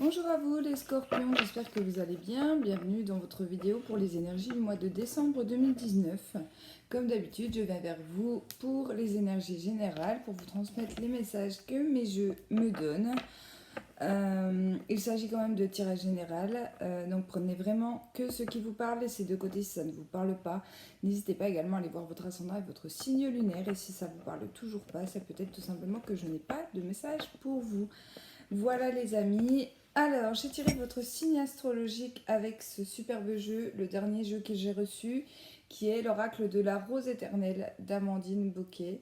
Bonjour à vous les scorpions, j'espère que vous allez bien. Bienvenue dans votre vidéo pour les énergies du mois de décembre 2019. Comme d'habitude, je viens vers vous pour les énergies générales, pour vous transmettre les messages que mes jeux me donnent. Il s'agit quand même de tirage général, donc prenez vraiment que ce qui vous parle et ces deux côtés si ça ne vous parle pas. N'hésitez pas également à aller voir votre ascendant et votre signe lunaire et si ça ne vous parle toujours pas, c'est peut-être tout simplement que je n'ai pas de message pour vous. Voilà les amis, alors j'ai tiré votre signe astrologique avec ce superbe jeu, le dernier jeu que j'ai reçu, qui est l'oracle de la rose éternelle d'Amandine Bocquet.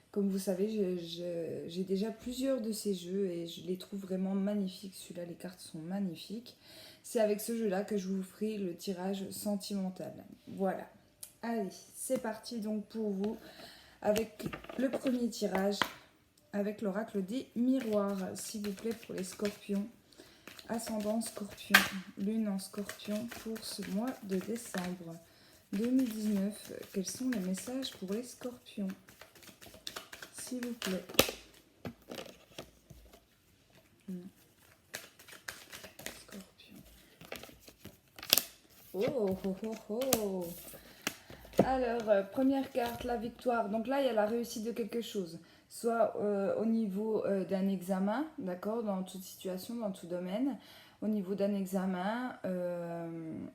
Comme vous savez, j'ai déjà plusieurs de ces jeux et je les trouve vraiment magnifiques. Celui-là, les cartes sont magnifiques. C'est avec ce jeu-là que je vous ferai le tirage sentimental. Voilà. Allez, c'est parti donc pour vous avec le premier tirage avec l'oracle des miroirs, s'il vous plaît, pour les scorpions. Ascendant scorpion, lune en scorpion pour ce mois de décembre 2019. Quels sont les messages pour les scorpions, s'il vous plaît? Scorpion. Oh, oh, oh, oh. Alors, première carte, la victoire. Donc là, il y a la réussite de quelque chose. Soit au niveau d'un examen, d'accord, dans toute situation, dans tout domaine. Au niveau d'un examen,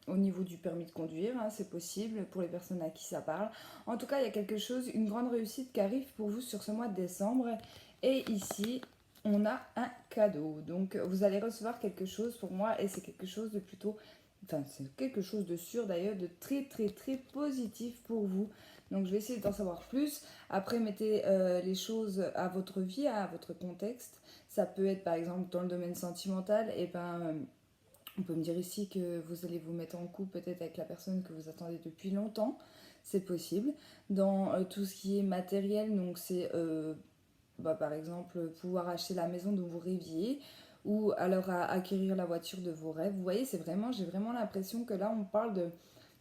au niveau du permis de conduire, hein, c'est possible pour les personnes à qui ça parle. En tout cas, il y a quelque chose, une grande réussite qui arrive pour vous sur ce mois de décembre. Et ici, on a un cadeau. Donc, vous allez recevoir quelque chose pour moi et c'est quelque chose de plutôt... Enfin, c'est quelque chose de sûr d'ailleurs, de très très très positif pour vous. Donc je vais essayer d'en savoir plus. Après, mettez les choses à votre vie, à votre contexte. Ça peut être par exemple dans le domaine sentimental. Et ben, on peut me dire ici que vous allez vous mettre en couple peut-être avec la personne que vous attendez depuis longtemps. C'est possible. Dans tout ce qui est matériel, donc c'est par exemple pouvoir acheter la maison dont vous rêviez ou alors à acquérir la voiture de vos rêves. Vous voyez, c'est vraiment, j'ai vraiment l'impression que là, on parle de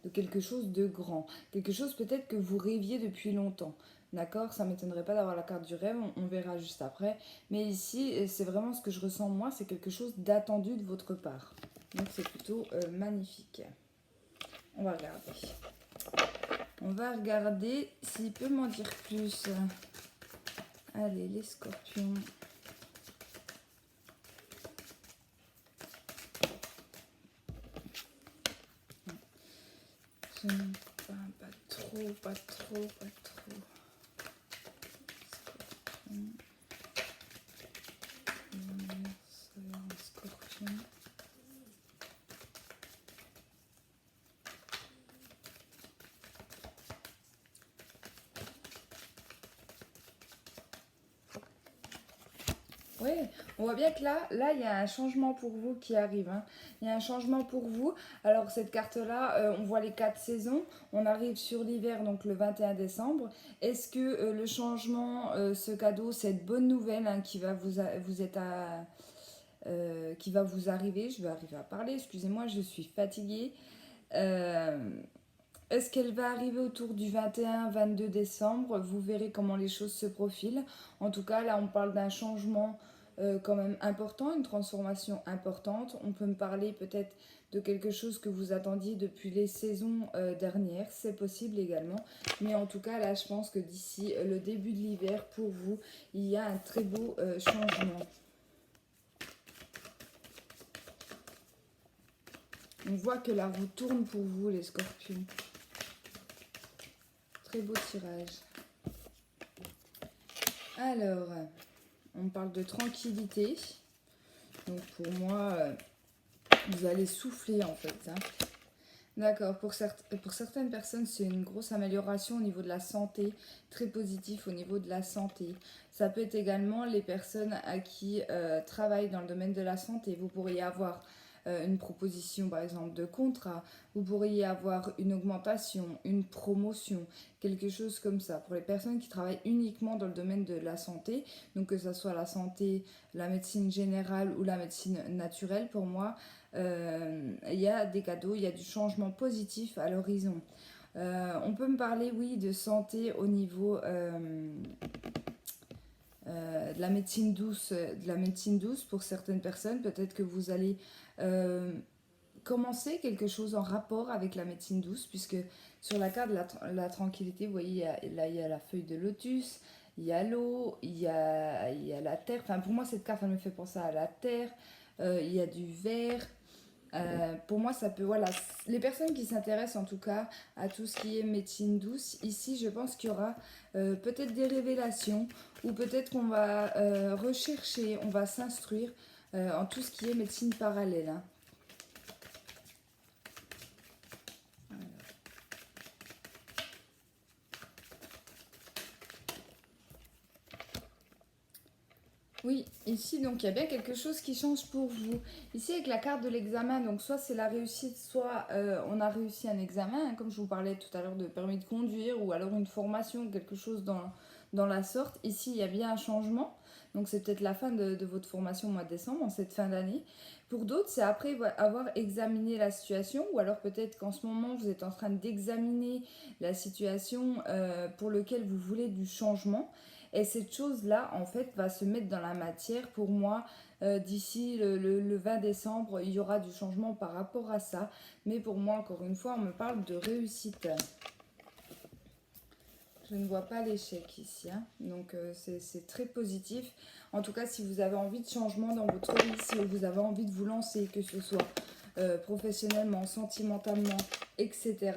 quelque chose de grand. Quelque chose peut-être que vous rêviez depuis longtemps. D'accord? Ça ne m'étonnerait pas d'avoir la carte du rêve, on verra juste après. Mais ici, c'est vraiment ce que je ressens moi, c'est quelque chose d'attendu de votre part. Donc c'est plutôt magnifique. On va regarder. On va regarder s'il peut m'en dire plus. Allez, les scorpions. Pas trop, pas trop, pas trop. Scorpion. Oui, on voit bien que là, il y a un changement pour vous qui arrive. Hein. Il y a un changement pour vous. Alors, cette carte-là, on voit les 4 saisons. On arrive sur l'hiver, donc le 21 décembre. Est-ce que le changement, ce cadeau, cette bonne nouvelle hein, qui va qui va vous arriver, je vais arriver à parler, excusez-moi, je suis fatiguée. Euh, Est-ce qu'elle va arriver autour du 21-22 décembre? Vous verrez comment les choses se profilent. En tout cas, là, on parle d'un changement quand même important, une transformation importante. On peut me parler peut-être de quelque chose que vous attendiez depuis les saisons dernières. C'est possible également. Mais en tout cas, là, je pense que d'ici le début de l'hiver, pour vous, il y a un très beau changement. On voit que la roue tourne pour vous, les scorpions. Très beau tirage. Alors, on parle de tranquillité. Donc pour moi, vous allez souffler en fait. Hein. D'accord, pour certaines personnes, c'est une grosse amélioration au niveau de la santé, très positif au niveau de la santé. Ça peut être également les personnes à qui travaillent dans le domaine de la santé. Vous pourriez avoir une proposition par exemple de contrat, vous pourriez avoir une augmentation, une promotion, quelque chose comme ça. Pour les personnes qui travaillent uniquement dans le domaine de la santé, donc que ce soit la santé, la médecine générale ou la médecine naturelle, pour moi, il y a des cadeaux, il y a du changement positif à l'horizon. On peut me parler, oui, de santé au niveau de la médecine douce, pour certaines personnes. Peut-être que vous allez commencer quelque chose en rapport avec la médecine douce, puisque sur la carte de la tranquillité, vous voyez, là il y a la feuille de lotus, il y a l'eau, il y a la terre. Enfin, pour moi, cette carte, elle me fait penser à la terre. Il y a du verre. Pour moi, ça peut. Voilà, les personnes qui s'intéressent en tout cas à tout ce qui est médecine douce, ici, je pense qu'il y aura peut-être des révélations, ou peut-être qu'on va rechercher, on va s'instruire en tout ce qui est médecine parallèle, hein. Oui, ici, donc il y a bien quelque chose qui change pour vous. Ici, avec la carte de l'examen, donc soit c'est la réussite, soit on a réussi un examen, hein, comme je vous parlais tout à l'heure de permis de conduire, ou alors une formation, quelque chose dans la sorte. Ici, il y a bien un changement. Donc c'est peut-être la fin de votre formation au mois de décembre, en cette fin d'année. Pour d'autres, c'est après avoir examiné la situation, ou alors peut-être qu'en ce moment, vous êtes en train d'examiner la situation pour laquelle vous voulez du changement. Et cette chose-là, en fait, va se mettre dans la matière. Pour moi, d'ici le 20 décembre, il y aura du changement par rapport à ça. Mais pour moi, encore une fois, on me parle de réussite. Je ne vois pas l'échec ici, hein. Donc c'est très positif. En tout cas, si vous avez envie de changement dans votre vie, si vous avez envie de vous lancer, que ce soit professionnellement, sentimentalement, etc.,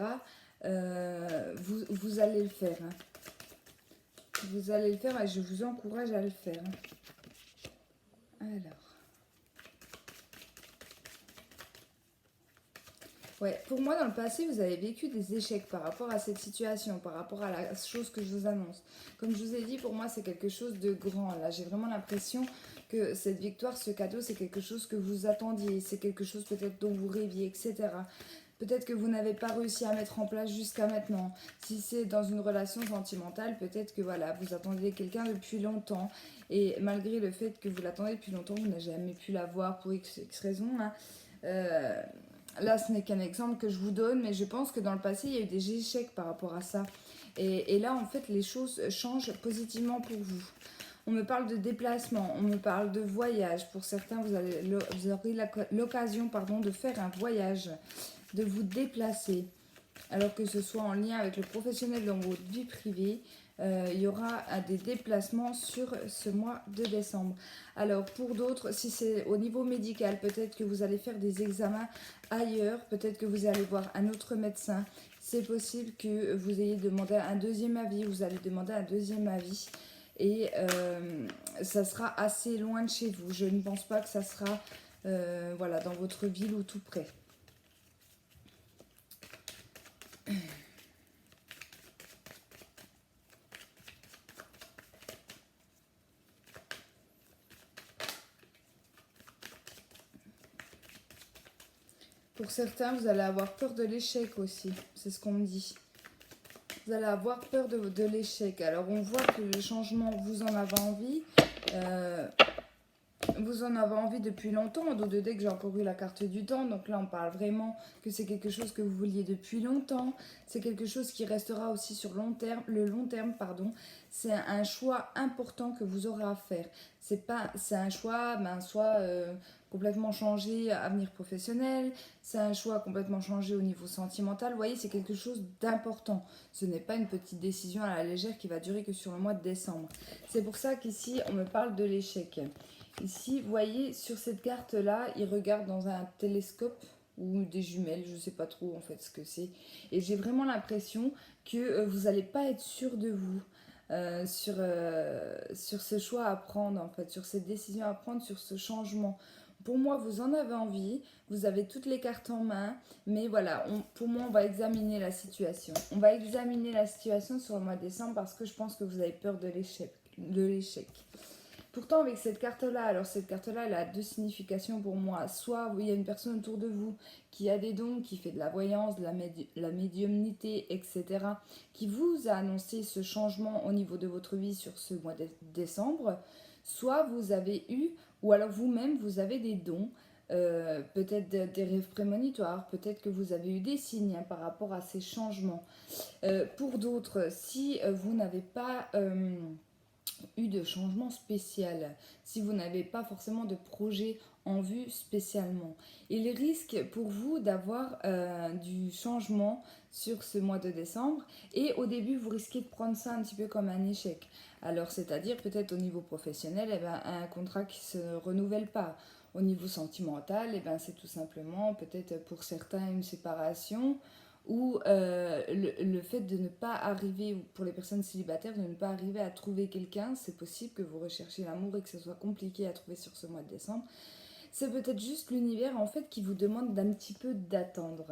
vous allez le faire, hein. Vous allez le faire et je vous encourage à le faire, hein. Alors. Ouais, pour moi, dans le passé, vous avez vécu des échecs par rapport à cette situation, par rapport à la chose que je vous annonce. Comme je vous ai dit, pour moi, c'est quelque chose de grand. Là, j'ai vraiment l'impression que cette victoire, ce cadeau, c'est quelque chose que vous attendiez. C'est quelque chose peut-être dont vous rêviez, etc. Peut-être que vous n'avez pas réussi à mettre en place jusqu'à maintenant. Si c'est dans une relation sentimentale, peut-être que voilà, vous attendiez quelqu'un depuis longtemps. Et malgré le fait que vous l'attendez depuis longtemps, vous n'avez jamais pu l'avoir pour X raison, hein. Euh, Là, ce n'est qu'un exemple que je vous donne, mais je pense que dans le passé, il y a eu des échecs par rapport à ça. Et là, en fait, les choses changent positivement pour vous. On me parle de déplacement, on me parle de voyage. Pour certains, vous aurez l'occasion de faire un voyage, de vous déplacer. Alors que ce soit en lien avec le professionnel dans votre vie privée, il y aura des déplacements sur ce mois de décembre. Alors pour d'autres, si c'est au niveau médical, peut-être que vous allez faire des examens ailleurs, peut-être que vous allez voir un autre médecin. C'est possible que vous ayez demandé un deuxième avis, vous allez demander un deuxième avis. Et ça sera assez loin de chez vous. Je ne pense pas que ça sera voilà, dans votre ville ou tout près. Pour certains, vous allez avoir peur de l'échec aussi. C'est ce qu'on me dit. Vous allez avoir peur de l'échec. Alors, on voit que le changement, vous en avez envie. Euh, Vous en avez envie depuis longtemps, en de dès que j'ai encore eu la carte du temps. Donc là, on parle vraiment que c'est quelque chose que vous vouliez depuis longtemps. C'est quelque chose qui restera aussi sur le long terme, pardon. C'est un choix important que vous aurez à faire. C'est un choix, soit complètement changé à avenir professionnel. C'est un choix complètement changé au niveau sentimental. Vous voyez, c'est quelque chose d'important. Ce n'est pas une petite décision à la légère qui va durer que sur le mois de décembre. C'est pour ça qu'ici, on me parle de l'échec. Ici, vous voyez, sur cette carte-là, il regarde dans un télescope ou des jumelles, je ne sais pas trop en fait ce que c'est. Et j'ai vraiment l'impression que vous n'allez pas être sûr de vous sur ce choix à prendre en fait, sur cette décision à prendre, sur ce changement. Pour moi, vous en avez envie, vous avez toutes les cartes en main, mais voilà, pour moi, on va examiner la situation. On va examiner la situation sur le mois de décembre parce que je pense que vous avez peur de l'échec. Pourtant, avec cette carte-là, alors cette carte-là, elle a deux significations pour moi. Soit il y a une personne autour de vous qui a des dons, qui fait de la voyance, de la médiumnité, etc., qui vous a annoncé ce changement au niveau de votre vie sur ce mois de décembre. Soit vous avez eu, ou alors vous-même, vous avez des dons, peut-être des rêves prémonitoires, peut-être que vous avez eu des signes par rapport à ces changements. Pour d'autres, si vous n'avez pas eu de changement spécial, si vous n'avez pas forcément de projet en vue spécialement. Il risque pour vous d'avoir du changement sur ce mois de décembre et au début vous risquez de prendre ça un petit peu comme un échec. Alors c'est-à-dire peut-être au niveau professionnel, eh ben, un contrat qui ne se renouvelle pas. Au niveau sentimental, eh ben, c'est tout simplement peut-être pour certains une séparation ou le fait de ne pas arriver, pour les personnes célibataires, de ne pas arriver à trouver quelqu'un, c'est possible que vous recherchiez l'amour et que ce soit compliqué à trouver sur ce mois de décembre. C'est peut-être juste l'univers en fait qui vous demande d'un petit peu d'attendre,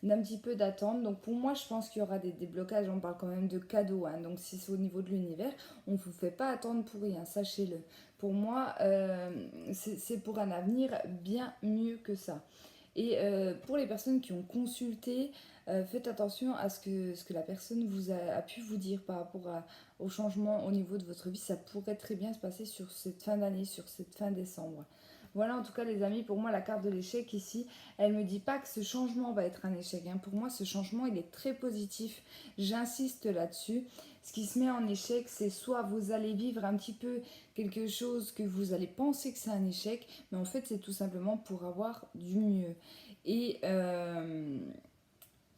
d'un petit peu d'attendre. Donc pour moi, je pense qu'il y aura des déblocages. On parle quand même de cadeaux, hein. Donc si c'est au niveau de l'univers, on ne vous fait pas attendre pour rien, sachez-le. Pour moi, c'est pour un avenir bien mieux que ça. Et pour les personnes qui ont consulté, faites attention à ce que la personne a pu vous dire par rapport au changement au niveau de votre vie. Ça pourrait très bien se passer sur cette fin d'année, sur cette fin décembre. Voilà, en tout cas, les amis, pour moi, la carte de l'échec ici, elle ne me dit pas que ce changement va être un échec, hein. Pour moi, ce changement, il est très positif. J'insiste là-dessus. Ce qui se met en échec, c'est soit vous allez vivre un petit peu quelque chose que vous allez penser que c'est un échec, mais en fait, c'est tout simplement pour avoir du mieux. Et, euh,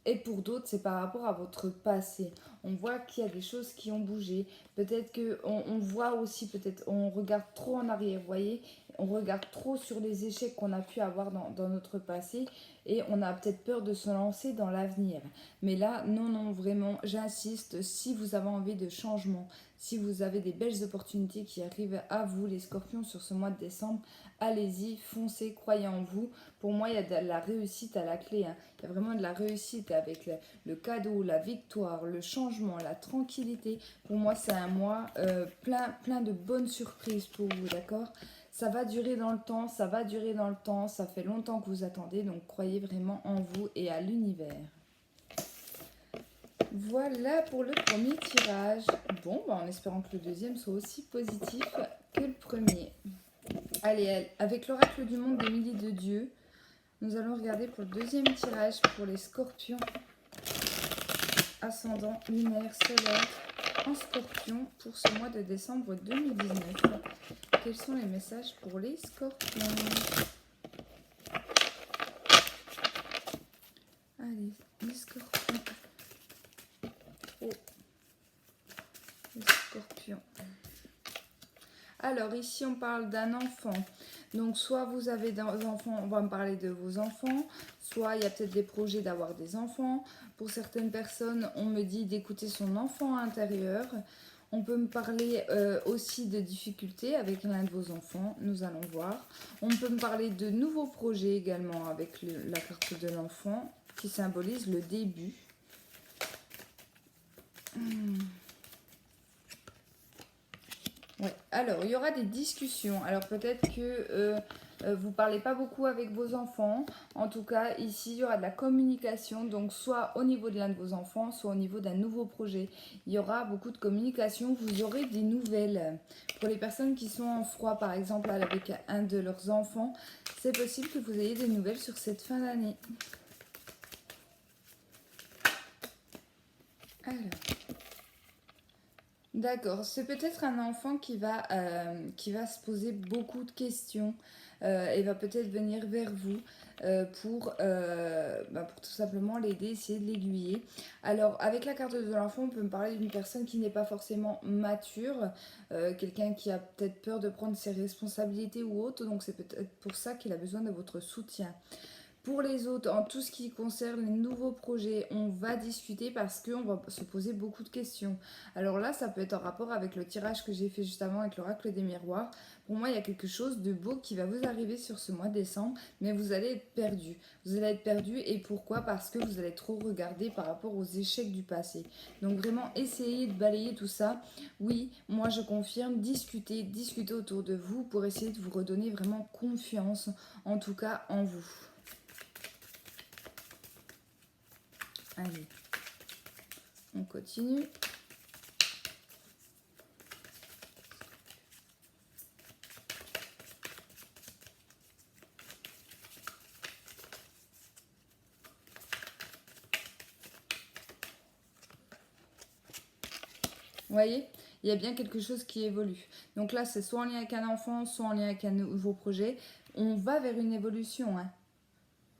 et pour d'autres, c'est par rapport à votre passé. On voit qu'il y a des choses qui ont bougé. Peut-être qu'on voit aussi, peut-être, on regarde trop en arrière, vous voyez. On regarde trop sur les échecs qu'on a pu avoir dans notre passé et on a peut-être peur de se lancer dans l'avenir. Mais là, non, non, vraiment, j'insiste, si vous avez envie de changement, si vous avez des belles opportunités qui arrivent à vous, les scorpions, sur ce mois de décembre, allez-y, foncez, croyez en vous. Pour moi, il y a de la réussite à la clé, hein. Il y a vraiment de la réussite avec le cadeau, la victoire, le changement, la tranquillité. Pour moi, c'est un mois plein de bonnes surprises pour vous, d'accord? Ça va durer dans le temps, ça va durer dans le temps, ça fait longtemps que vous attendez, donc croyez vraiment en vous et à l'univers. Voilà pour le premier tirage. Bon, bah en espérant que le deuxième soit aussi positif que le premier. Allez, avec l'oracle du monde des milliers de dieux, nous allons regarder pour le deuxième tirage pour les scorpions, ascendant lunaire, solaire, en scorpion pour ce mois de décembre 2019. Quels sont les messages pour les scorpions? Allez, les scorpions. Oh, les scorpions. Alors ici on parle d'un enfant. Donc soit vous avez des enfants, on va me parler de vos enfants, soit il y a peut-être des projets d'avoir des enfants. Pour certaines personnes, on me dit d'écouter son enfant intérieur. On peut me parler aussi de difficultés avec l'un de vos enfants, nous allons voir. On peut me parler de nouveaux projets également avec la carte de l'enfant qui symbolise le début. Ouais. Alors, il y aura des discussions. Alors, peut-être que vous ne parlez pas beaucoup avec vos enfants. En tout cas, ici, il y aura de la communication. Donc, soit au niveau de l'un de vos enfants, soit au niveau d'un nouveau projet. Il y aura beaucoup de communication. Vous aurez des nouvelles. Pour les personnes qui sont en froid, par exemple, avec un de leurs enfants, c'est possible que vous ayez des nouvelles sur cette fin d'année. Alors... D'accord, c'est peut-être un enfant qui va se poser beaucoup de questions et va peut-être venir vers vous pour tout simplement l'aider, essayer de l'aiguiller. Alors, avec la carte de l'enfant, on peut me parler d'une personne qui n'est pas forcément mature, quelqu'un qui a peut-être peur de prendre ses responsabilités ou autre, donc c'est peut-être pour ça qu'il a besoin de votre soutien. Pour les autres, en tout ce qui concerne les nouveaux projets, on va discuter parce qu'on va se poser beaucoup de questions. Alors là, ça peut être en rapport avec le tirage que j'ai fait juste avant avec l'oracle des miroirs. Pour moi, il y a quelque chose de beau qui va vous arriver sur ce mois de décembre, mais vous allez être perdu. Vous allez être perdu et pourquoi? Parce que vous allez trop regarder par rapport aux échecs du passé. Donc vraiment, essayez de balayer tout ça. Oui, moi je confirme, discutez autour de vous pour essayer de vous redonner vraiment confiance, en tout cas en vous. Allez, on continue. Vous voyez, il y a bien quelque chose qui évolue. Donc là, c'est soit en lien avec un enfant, soit en lien avec un nouveau projet. On va vers une évolution, hein.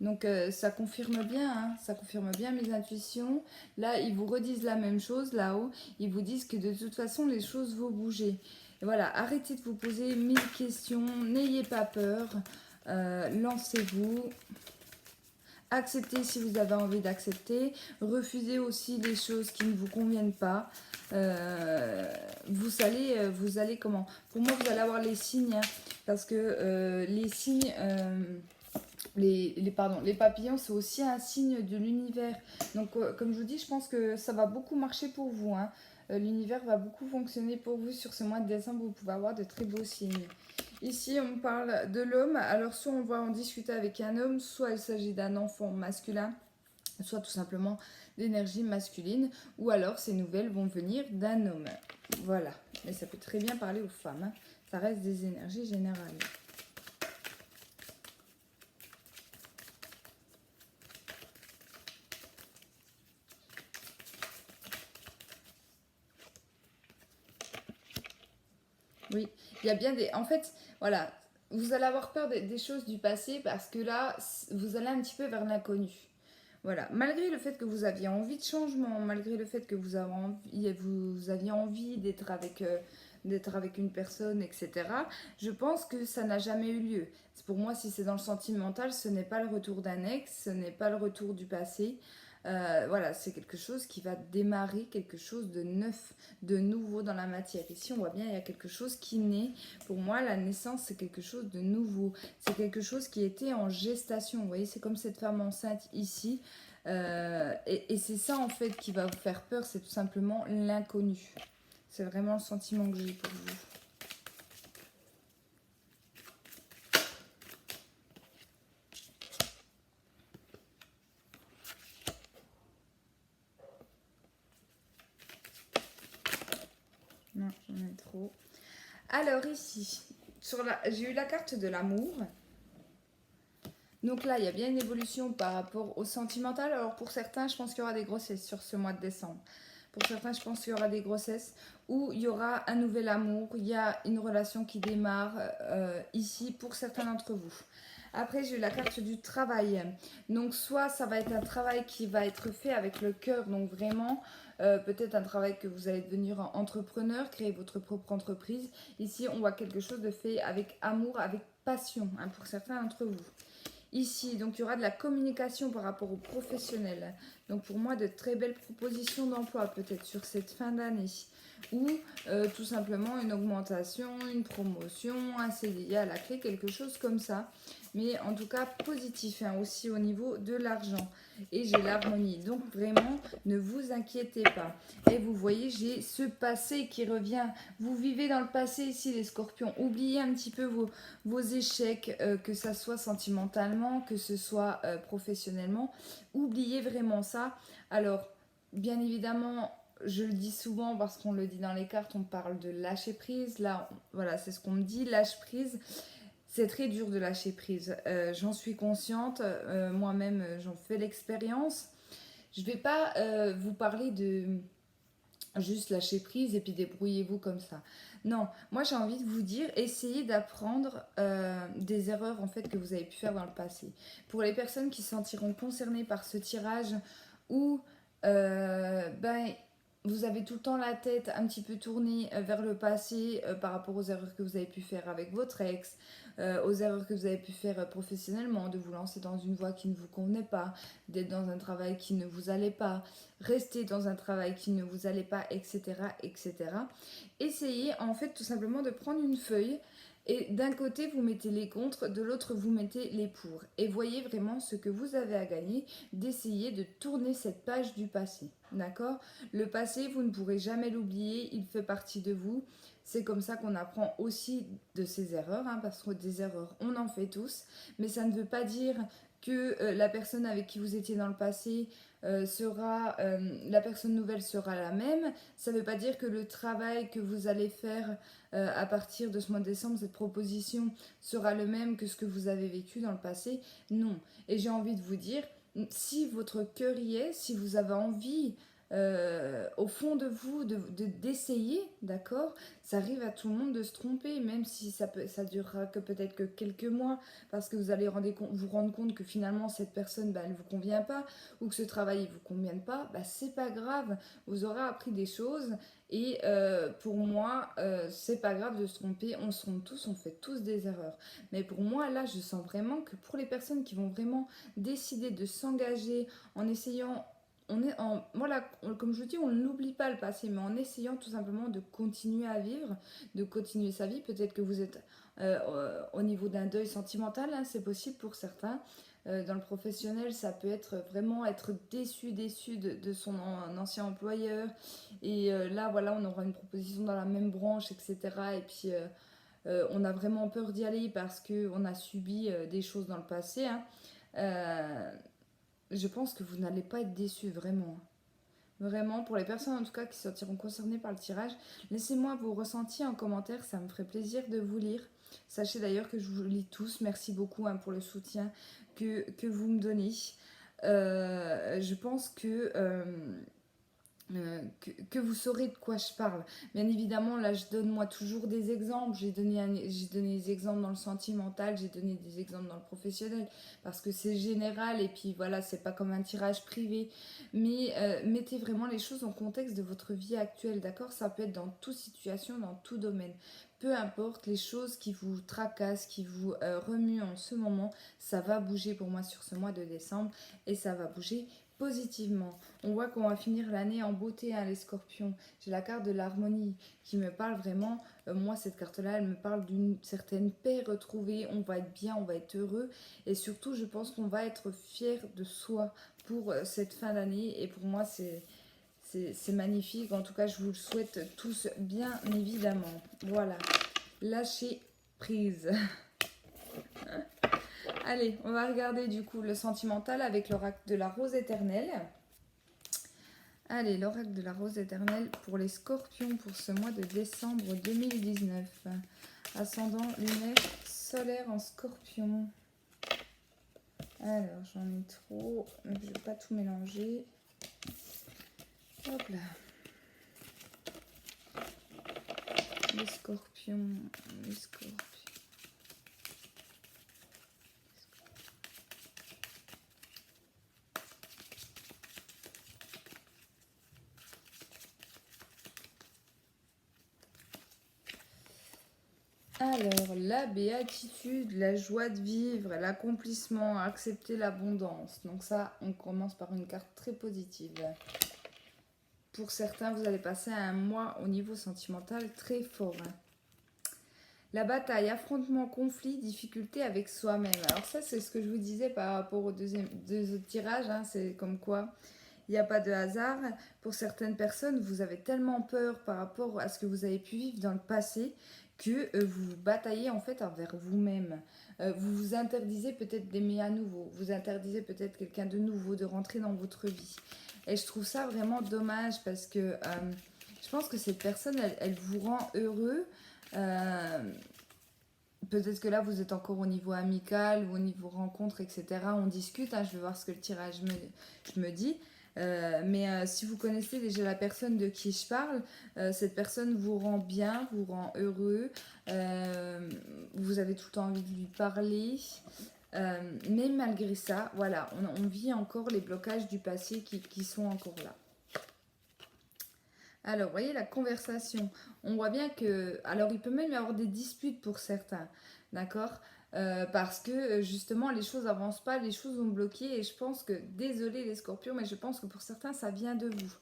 Donc ça confirme bien, hein, ça confirme bien mes intuitions. Là, ils vous redisent la même chose là-haut. Ils vous disent que de toute façon, les choses vont bouger. Et voilà, arrêtez de vous poser 1000 questions, n'ayez pas peur, lancez-vous. Acceptez si vous avez envie d'accepter. Refusez aussi les choses qui ne vous conviennent pas. Vous allez comment? Pour moi, vous allez avoir les signes, hein, parce que les signes... les papillons, c'est aussi un signe de l'univers. Donc, comme je vous dis, je pense que ça va beaucoup marcher pour vous, hein. L'univers va beaucoup fonctionner pour vous sur ce mois de décembre. Vous pouvez avoir de très beaux signes. Ici, on parle de l'homme. Alors, soit on va en discuter avec un homme, soit il s'agit d'un enfant masculin, soit tout simplement d'énergie masculine, ou alors ces nouvelles vont venir d'un homme. Voilà. Mais ça peut très bien parler aux femmes, hein. Ça reste des énergies générales. Oui, il y a bien des... En fait, voilà, vous allez avoir peur des choses du passé parce que là, vous allez un petit peu vers l'inconnu. Voilà, malgré le fait que vous aviez envie de changement, malgré le fait que vous aviez envie d'être avec une personne, etc., je pense que ça n'a jamais eu lieu. Pour moi, si c'est dans le sentimental, ce n'est pas le retour d'un ex, ce n'est pas le retour du passé. Voilà, c'est quelque chose qui va démarrer, quelque chose de neuf, de nouveau dans la matière. Ici, on voit bien, il y a quelque chose qui naît. Pour moi, la naissance, c'est quelque chose de nouveau. C'est quelque chose qui était en gestation. Vous voyez, c'est comme cette femme enceinte ici. Et c'est ça, en fait, qui va vous faire peur. C'est tout simplement l'inconnu. C'est vraiment le sentiment que j'ai pour vous. Non, j'en ai trop. Alors ici, j'ai eu la carte de l'amour. Donc là, il y a bien une évolution par rapport au sentimental. Alors pour certains, je pense qu'il y aura des grossesses sur ce mois de décembre. Pour certains, je pense qu'il y aura des grossesses où il y aura un nouvel amour. Il y a une relation qui démarre ici pour certains d'entre vous. Après, j'ai eu la carte du travail. Donc soit ça va être un travail qui va être fait avec le cœur. Donc vraiment, peut-être un travail que vous allez devenir entrepreneur, créer votre propre entreprise. Ici, on voit quelque chose de fait avec amour, avec passion, hein, pour certains d'entre vous. Ici, donc il y aura de la communication par rapport aux professionnels. Donc pour moi, de très belles propositions d'emploi peut-être sur cette fin d'année. Ou tout simplement une augmentation, une promotion, un CDI à la clé, quelque chose comme ça. Mais en tout cas positif, hein, aussi au niveau de l'argent. Et j'ai l'harmonie. Donc vraiment, ne vous inquiétez pas. Et vous voyez, j'ai ce passé qui revient. Vous vivez dans le passé ici, les scorpions. Oubliez un petit peu vos échecs, que ça soit sentimentalement, que ce soit professionnellement. Oubliez vraiment ça. Alors, bien évidemment, je le dis souvent parce qu'on le dit dans les cartes, on parle de lâcher prise. Là, voilà, c'est ce qu'on me dit, lâche prise. C'est très dur de lâcher prise. J'en suis consciente. Moi-même, j'en fais l'expérience. Je ne vais pas vous parler de juste lâcher prise et puis débrouillez-vous comme ça. Non, moi j'ai envie de vous dire, essayez d'apprendre des erreurs en fait que vous avez pu faire dans le passé. Pour les personnes qui se sentiront concernées par ce tirage ou ben vous avez tout le temps la tête un petit peu tournée vers le passé par rapport aux erreurs que vous avez pu faire avec votre ex, aux erreurs que vous avez pu faire professionnellement, de vous lancer dans une voie qui ne vous convenait pas, d'être dans un travail qui ne vous allait pas, rester dans un travail qui ne vous allait pas, etc., etc. Essayez en fait tout simplement de prendre une feuille et d'un côté vous mettez les contre, de l'autre vous mettez les pour. Et voyez vraiment ce que vous avez à gagner d'essayer de tourner cette page du passé. D'accord? Le passé, vous ne pourrez jamais l'oublier, il fait partie de vous. C'est comme ça qu'on apprend aussi de ses erreurs, hein, parce que des erreurs, on en fait tous. Mais ça ne veut pas dire que la personne avec qui vous étiez dans le passé la personne nouvelle sera la même. Ça ne veut pas dire que le travail que vous allez faire à partir de ce mois de décembre, cette proposition sera le même que ce que vous avez vécu dans le passé. Non. Et j'ai envie de vous dire, si votre cœur y est, si vous avez envie au fond de vous, d'essayer, d'accord? Ça arrive à tout le monde de se tromper, même si ça durera que peut-être que quelques mois, parce que vous allez vous rendre compte que finalement cette personne, bah, elle ne vous convient pas, ou que ce travail ne vous convient pas, bah, c'est pas grave, vous aurez appris des choses, et pour moi, c'est pas grave de se tromper, on se trompe tous, on fait tous des erreurs. Mais pour moi, là, je sens vraiment que pour les personnes qui vont vraiment décider de s'engager en essayant voilà, comme je vous dis, on n'oublie pas le passé, mais en essayant tout simplement de continuer à vivre, de continuer sa vie. Peut-être que vous êtes au niveau d'un deuil sentimental, hein, c'est possible pour certains. Dans le professionnel, ça peut être vraiment être déçu de son ancien employeur. Et là, voilà, on aura une proposition dans la même branche, etc. Et puis, on a vraiment peur d'y aller parce qu'on a subi des choses dans le passé. Hein. Euh, je pense que vous n'allez pas être déçus, vraiment. Vraiment, pour les personnes en tout cas qui se sentiront concernées par le tirage, laissez-moi vos ressentis en commentaire, ça me ferait plaisir de vous lire. Sachez d'ailleurs que je vous lis tous, merci beaucoup hein, pour le soutien que vous me donnez. Je pense que vous saurez de quoi je parle. Bien évidemment, là, je donne moi toujours des exemples. J'ai donné des exemples dans le sentimental, j'ai donné des exemples dans le professionnel, parce que c'est général et puis voilà, c'est pas comme un tirage privé. Mais mettez vraiment les choses en contexte de votre vie actuelle, d'accord? Ça peut être dans toute situation, dans tout domaine. Peu importe les choses qui vous tracassent, qui vous remuent en ce moment, ça va bouger pour moi sur ce mois de décembre et ça va bouger positivement. On voit qu'on va finir l'année en beauté, hein, les scorpions. J'ai la carte de l'harmonie qui me parle vraiment. Moi, cette carte-là, elle me parle d'une certaine paix retrouvée. On va être bien, on va être heureux. Et surtout, je pense qu'on va être fier de soi pour cette fin d'année. Et pour moi, c'est magnifique. En tout cas, je vous le souhaite tous, bien évidemment. Voilà. Lâchez prise. Allez, on va regarder du coup le sentimental avec l'oracle de la rose éternelle. Allez, l'oracle de la rose éternelle pour les scorpions pour ce mois de décembre 2019. Ascendant lunaire solaire en scorpion. Alors, j'en ai trop, donc je ne vais pas tout mélanger. Hop là. Les scorpions, les scorpions. Alors, la béatitude, la joie de vivre, l'accomplissement, accepter l'abondance. Donc ça, on commence par une carte très positive. Pour certains, vous allez passer un mois au niveau sentimental très fort. La bataille, affrontement, conflit, difficulté avec soi-même. Alors ça, c'est ce que je vous disais par rapport aux deux autres tirages. Hein. C'est comme quoi il n'y a pas de hasard. Pour certaines personnes, vous avez tellement peur par rapport à ce que vous avez pu vivre dans le passé que vous vous bataillez en fait envers vous-même. Vous vous interdisez peut-être d'aimer à nouveau. Vous interdisez peut-être quelqu'un de nouveau de rentrer dans votre vie. Et je trouve ça vraiment dommage parce que je pense que cette personne, elle vous rend heureux. Peut-être que là, vous êtes encore au niveau amical ou au niveau rencontre, etc. On discute, hein, je vais voir ce que le tirage me dit. Mais si vous connaissez déjà la personne de qui je parle, cette personne vous rend bien, vous rend heureux, vous avez tout le temps envie de lui parler. Mais malgré ça, voilà, on vit encore les blocages du passé qui sont encore là. Alors, vous voyez la conversation. On voit bien que... Alors, il peut même y avoir des disputes pour certains, d'accord? Parce que justement, les choses n'avancent pas, les choses ont bloqué. Et je pense que, désolé les scorpions, mais je pense que pour certains, ça vient de vous.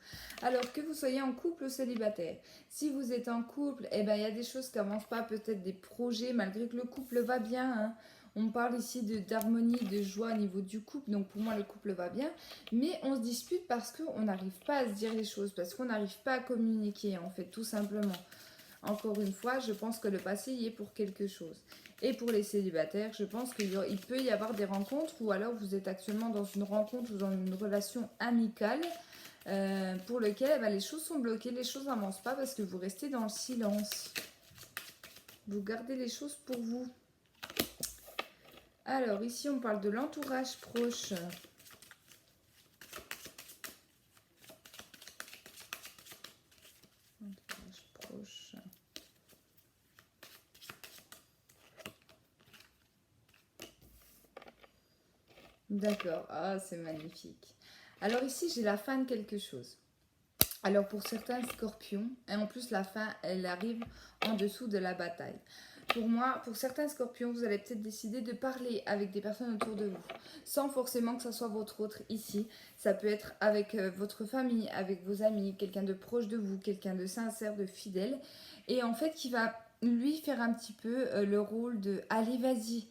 Alors, que vous soyez en couple ou célibataire, si vous êtes en couple, eh ben, il y a des choses qui n'avancent pas, peut-être des projets, malgré que le couple va bien, hein. On parle ici d'harmonie, de joie au niveau du couple, donc pour moi le couple va bien. Mais on se dispute parce qu'on n'arrive pas à se dire les choses, parce qu'on n'arrive pas à communiquer en fait, tout simplement. Encore une fois, je pense que le passé y est pour quelque chose. Et pour les célibataires, je pense qu'il peut y avoir des rencontres, ou alors vous êtes actuellement dans une rencontre ou dans une relation amicale pour lequel les choses sont bloquées, les choses n'avancent pas parce que vous restez dans le silence. Vous gardez les choses pour vous. Alors, ici, on parle de l'entourage proche. D'accord, ah, c'est magnifique. Alors ici, j'ai la fin de quelque chose. Alors pour certains scorpions, et en plus la fin, elle arrive en dessous de la bataille. Pour moi, pour certains scorpions, vous allez peut-être décider de parler avec des personnes autour de vous, sans forcément que ça soit votre autre ici. Ça peut être avec votre famille, avec vos amis, quelqu'un de proche de vous, quelqu'un de sincère, de fidèle, et en fait qui va lui faire un petit peu le rôle de allez vas-y,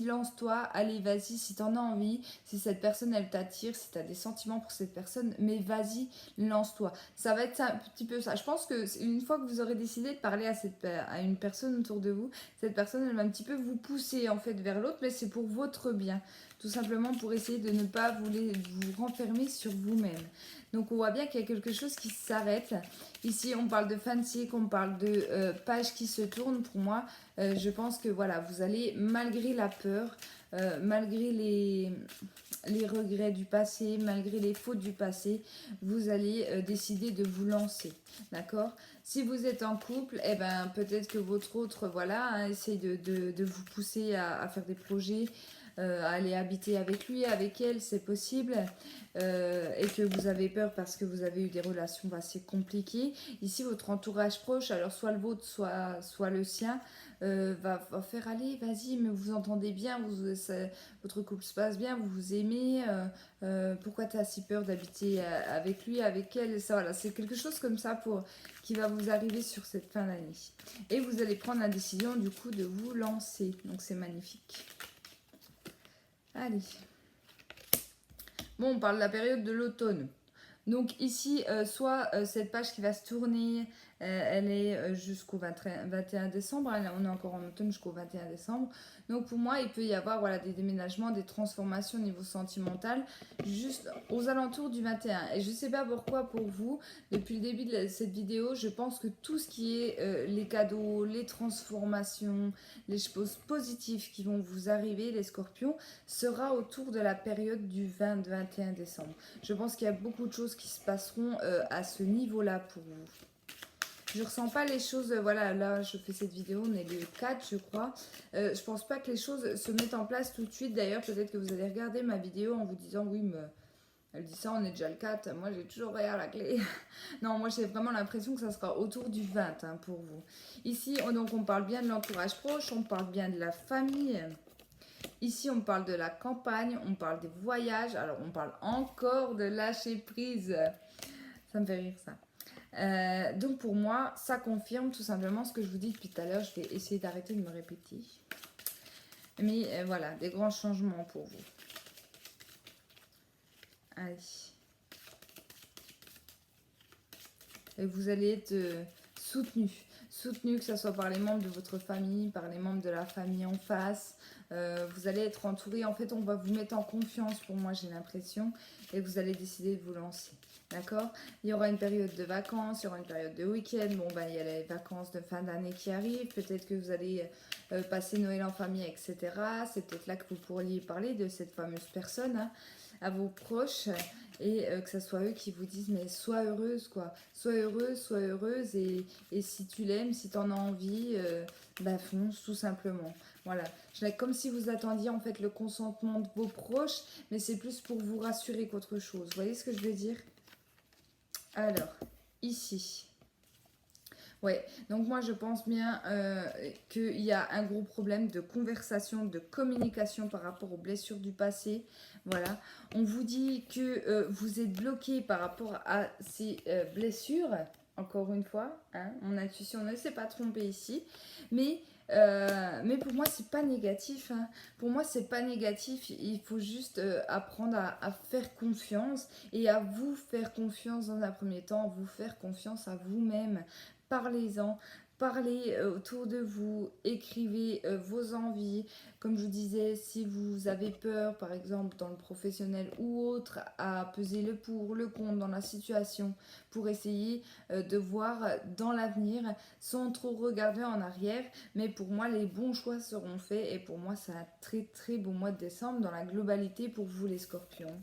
lance-toi, allez vas-y si t'en as envie, si cette personne elle t'attire, si t'as des sentiments pour cette personne, mais vas-y, lance-toi. Ça va être un petit peu ça. Je pense que une fois que vous aurez décidé de parler à une personne autour de vous, cette personne elle va un petit peu vous pousser en fait vers l'autre, mais c'est pour votre bien. Tout simplement pour essayer de ne pas vous renfermer sur vous-même. Donc on voit bien qu'il y a quelque chose qui s'arrête. Ici on parle de fin de cycle, on parle de page qui se tourne. Pour moi, je pense que voilà, vous allez malgré la peur, malgré les regrets du passé, malgré les fautes du passé, vous allez décider de vous lancer. D'accord? Si vous êtes en couple, eh ben, peut-être que votre autre voilà, hein, essaye de vous pousser à faire des projets, à aller habiter avec lui, avec elle, c'est possible, et que vous avez peur parce que vous avez eu des relations assez compliquées. Ici, votre entourage proche, alors soit le vôtre, soit le sien, va faire aller, vas-y, mais vous entendez bien, votre couple se passe bien, vous vous aimez, pourquoi tu as si peur d'habiter avec lui, avec elle, ça, voilà, c'est quelque chose comme ça qui va vous arriver sur cette fin d'année. Et vous allez prendre la décision du coup de vous lancer, donc c'est magnifique. Allez. Bon, on parle de la période de l'automne. Donc ici, soit cette page qui va se tourner, elle est jusqu'au 21 décembre, on est encore en automne jusqu'au 21 décembre. Donc pour moi, il peut y avoir voilà, des déménagements, des transformations au niveau sentimental, juste aux alentours du 21. Et je ne sais pas pourquoi pour vous, depuis le début de cette vidéo, je pense que tout ce qui est les cadeaux, les transformations, les choses positives qui vont vous arriver, les scorpions, sera autour de la période du 20-21 décembre. Je pense qu'il y a beaucoup de choses qui se passeront à ce niveau-là pour vous. Je ressens pas les choses, voilà, là je fais cette vidéo, on est le 4 je crois. Je pense pas que les choses se mettent en place tout de suite. D'ailleurs, peut-être que vous allez regarder ma vidéo en vous disant, oui, mais elle dit ça, on est déjà le 4, moi j'ai toujours rien à la clé. Non, moi j'ai vraiment l'impression que ça sera autour du 20 hein, pour vous. Ici, donc on parle bien de l'entourage proche, on parle bien de la famille. Ici, on parle de la campagne, on parle des voyages, alors on parle encore de lâcher prise. Ça me fait rire ça. Donc pour moi, ça confirme tout simplement ce que je vous dis depuis tout à l'heure. Je vais essayer d'arrêter de me répéter. Mais voilà, des grands changements pour vous. Allez. Et vous allez être soutenu. Soutenu, que ce soit par les membres de votre famille, par les membres de la famille en face. Vous allez être entouré. En fait, on va vous mettre en confiance, pour moi, j'ai l'impression. Et vous allez décider de vous lancer. D'accord? Il y aura une période de vacances, il y aura une période de week-end. Bon, ben, il y a les vacances de fin d'année qui arrivent. Peut-être que vous allez passer Noël en famille, etc. C'est peut-être là que vous pourriez parler de cette fameuse personne hein, à vos proches. Et que ce soit eux qui vous disent, mais sois heureuse, quoi. Sois heureuse. Et si tu l'aimes, si tu en as envie, bah fonce, tout simplement. Voilà. Comme si vous attendiez en fait le consentement de vos proches, mais c'est plus pour vous rassurer qu'autre chose. Vous voyez ce que je veux dire? Alors, ici. Ouais, donc moi je pense bien qu'il y a un gros problème de conversation, de communication par rapport aux blessures du passé. Voilà, on vous dit que vous êtes bloqué par rapport à ces blessures. Encore une fois, hein, mon intuition ne s'est pas trompée ici, mais pour moi c'est pas négatif. Hein. Pour moi c'est pas négatif. Il faut juste apprendre à faire confiance et à vous faire confiance dans un premier temps, vous faire confiance à vous-même. Parlez-en, parlez autour de vous, écrivez vos envies. Comme je vous disais, si vous avez peur, par exemple dans le professionnel ou autre, à peser le pour, le contre dans la situation pour essayer de voir dans l'avenir sans trop regarder en arrière. Mais pour moi, les bons choix seront faits et pour moi, c'est un très très beau mois de décembre dans la globalité pour vous les scorpions.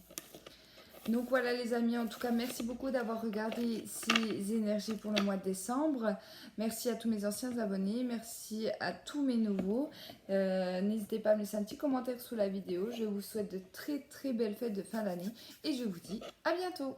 Donc voilà les amis, en tout cas merci beaucoup d'avoir regardé ces énergies pour le mois de décembre. Merci à tous mes anciens abonnés, merci à tous mes nouveaux. N'hésitez pas à me laisser un petit commentaire sous la vidéo. Je vous souhaite de très très belles fêtes de fin d'année et je vous dis à bientôt.